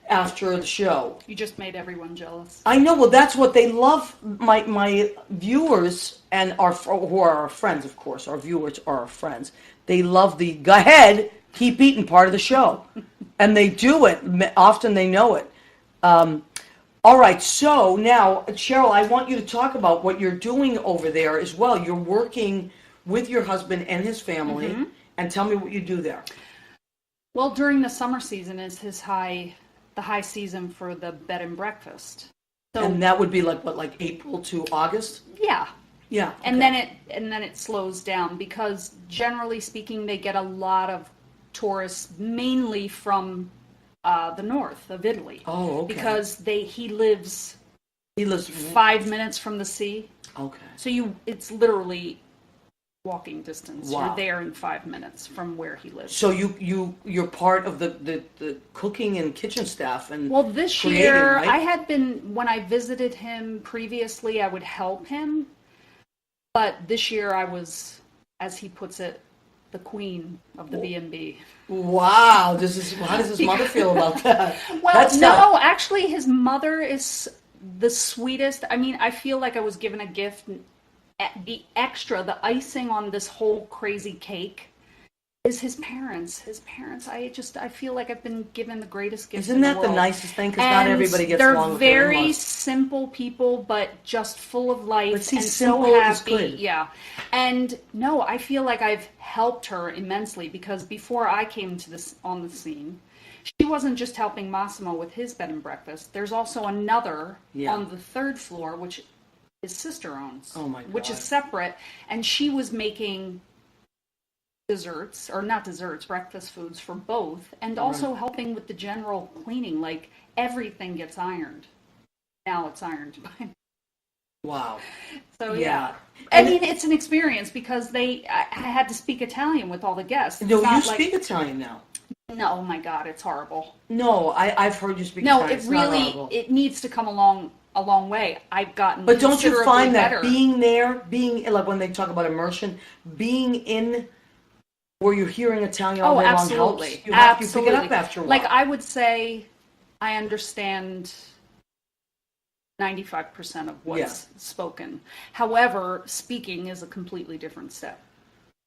after the show. You just made everyone jealous. I know. Well, that's what they love. My viewers and who are our friends, of course. Our viewers are our friends. They love the go ahead, keep eating part of the show, and they do it. Often they know it. All right. So now, Cheryl, I want you to talk about what you're doing over there as well. You're working with your husband and his family, and tell me what you do there. Well, during the summer season is the high season for the bed and breakfast. So, And that would be like April to August? yeah. Yeah. And okay. then it slows down because generally speaking, they get a lot of tourists, mainly from the north of Italy. Oh, okay. Because he lives He lives 5 minutes from the sea, Okay. so it's literally walking distance. Wow. You're there in 5 minutes from where he lives. So you're part of the cooking and kitchen staff and Well, this creating, year right? I had been, when I visited him previously, I would help him. But this year I was, as he puts it, the queen of the B&B. Wow. How does his mother feel about that? Well, actually his mother is the sweetest. I mean, I feel like I was given a gift. The icing on this whole crazy cake is his parents. I feel like I've been given the greatest gift. Isn't in that the the world. nicest thing? Because not And everybody gets they're along with their very in-laws. simple people, but just full of life But see, and simple so is happy. good. Yeah, and no, I feel like I've helped her immensely because before I came to this on the scene, she wasn't just helping Massimo with his bed and breakfast. There's also another on the third floor, which his sister owns. Oh my God. Which is separate, and she was making desserts, or not desserts, breakfast foods for both, and also helping with the general cleaning. Like everything gets ironed. Now it's ironed. Wow. So Yeah. I mean, it's an experience because I had to speak Italian with all the guests. It's No, you not like- speak Italian now. No, oh my God, it's horrible. No, I've heard you speak No, Italian. it It's not really horrible. needs to come along a long way. I've gotten But don't you considerably find that better. being like when they talk about immersion, being in where you're hearing Italian all Oh, day long absolutely. helps? You have to pick Absolutely. it up after a while. Like I would say, I understand 95% of what's spoken. However, speaking is a completely different step.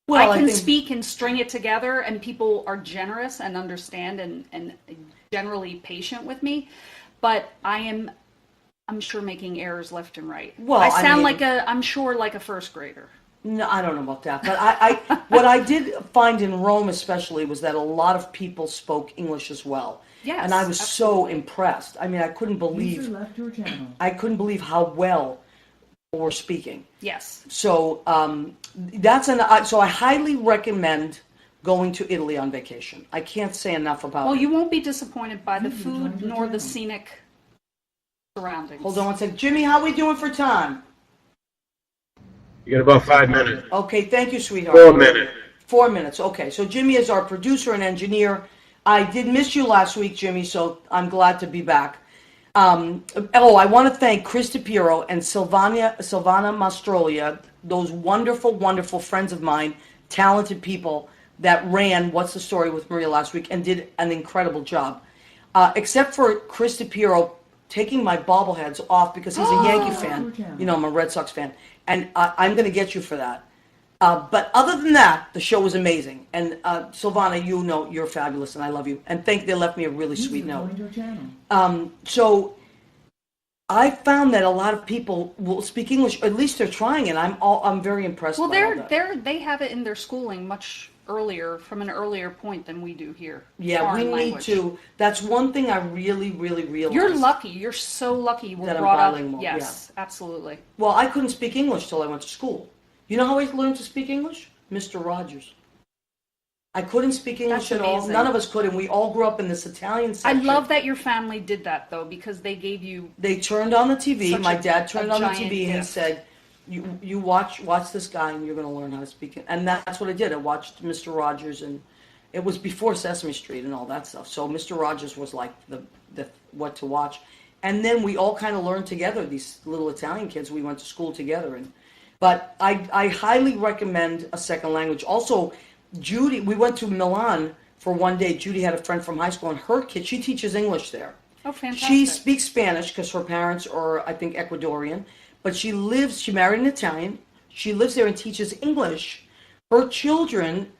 Well, I can think- speak and string it together, and people are generous and understand and generally patient with me. But I'm sure making errors left and right. Well, I I sound mean- I'm sure like a first grader. No, I don't know about that. But I what I did find in Rome especially was that a lot of people spoke English as well. Yes, And I was so impressed. I mean, I couldn't believe how well people were speaking. Yes. So so I highly recommend going to Italy on vacation. I can't say enough about Well, it. you won't be disappointed by the food nor the scenic surroundings. Hold on one second. Jimmy, how we doing for time? You got about 5 minutes. Okay, thank you, sweetheart. 4 minutes. 4 minutes. Okay, so Jimmy is our producer and engineer. I did miss you last week, Jimmy, so I'm glad to be back. I want to thank Chris DiPiero and Silvana Mastrolia, those wonderful, wonderful friends of mine, talented people that ran What's the Story with Maria last week and did an incredible job. Except for Chris DiPiero taking my bobbleheads off because he's a Yankee fan. You know, I'm a Red Sox fan. And I'm going to get you for that. But other than that, the show was amazing. And Silvana, you know you're fabulous, and I love you. And they left me a really sweet note. So I found that a lot of people will speak English. At least they're trying, and I'm very impressed. Well, by all that. they have it in their schooling much earlier, from an earlier point than we do here. Yeah, we Foreign need language. to. That's one thing I really, really realized. You're lucky. You're so lucky. You were That I'm brought up. bilingual, Yes, absolutely. Well, I couldn't speak English till I went to school. You know how I learned to speak English? Mr. Rogers. I couldn't speak English That's at all. amazing. None of us could, and we all grew up in this Italian I section. love that your family did that though, because they gave you. They turned on the TV. Such My a- dad turned a on the giant TV and he gift. said, "You watch this guy, and you're going to learn how to speak it." And that's what I did. I watched Mr. Rogers, and it was before Sesame Street and all that stuff. So Mr. Rogers was like the what to watch. And then we all kind of learned together. These little Italian kids. We went to school together, but I highly recommend a second language. Also, Judy, we went to Milan for one day. Judy had a friend from high school, and her kid, she teaches English there. Oh, fantastic. She speaks Spanish because her parents are, I think, Ecuadorian. But she married an Italian. She lives there and teaches English. Her children,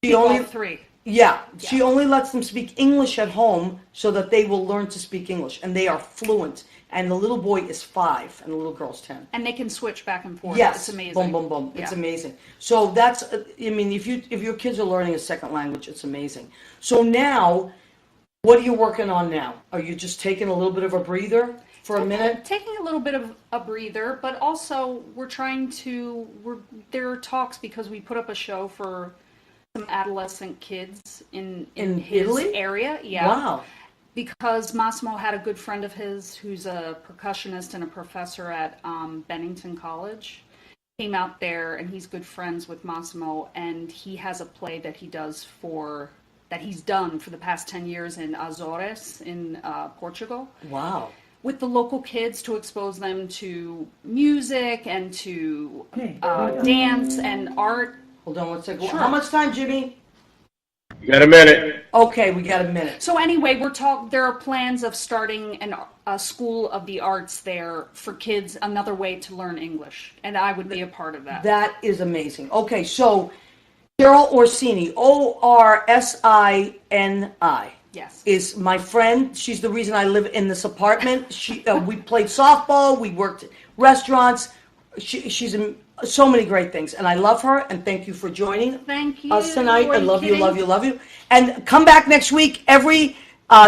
she All only, three. yeah, she only lets them speak English at home so that they will learn to speak English. And they are fluent. and the little boy is 5 and the little girl's 10. And they can switch back and forth. Yes, It's amazing. boom, boom, boom. It's Yeah. amazing. So that's, I mean, if your kids are learning a second language, it's amazing. So now, what are you working on now? Are you just taking a little bit of a breather for a minute? Taking a little bit of a breather, but also there are talks because we put up a show for some adolescent kids in his Italy? area. Yeah. Wow. Because Massimo had a good friend of his who's a percussionist and a professor at Bennington College. Came out there, and he's good friends with Massimo, and he has a play that he's done for the past 10 years in Azores in Portugal. Wow. With the local kids to expose them to music and to dance and art. Hold on one second. Sure. How much time, Jimmy? You got a minute. Okay, we got a minute. So anyway, there are plans of starting a school of the arts there for kids, another way to learn English, and I would be a part of that. That is amazing. Okay, so Cheryl Orsini, Orsini, Yes. is my friend. She's the reason I live in this apartment. We played softball. We worked at restaurants. She's in so many great things, and I love her. And thank you for joining Thank you. us tonight. Are I you love you, kidding? love you, love you. And come back next week, every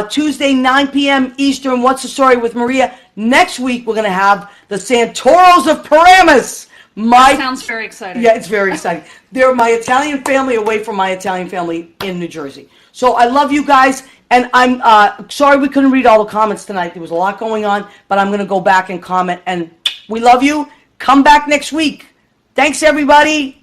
Tuesday, 9 p.m. Eastern. What's the Story with Maria? Next week we're going to have the Santoros of Paramus. Sounds very exciting. Yeah, it's very exciting. They're my Italian family away from my Italian family in New Jersey. So I love you guys, and I'm sorry we couldn't read all the comments tonight. There was a lot going on, but I'm going to go back and comment, and we love you. Come back next week. Thanks, everybody.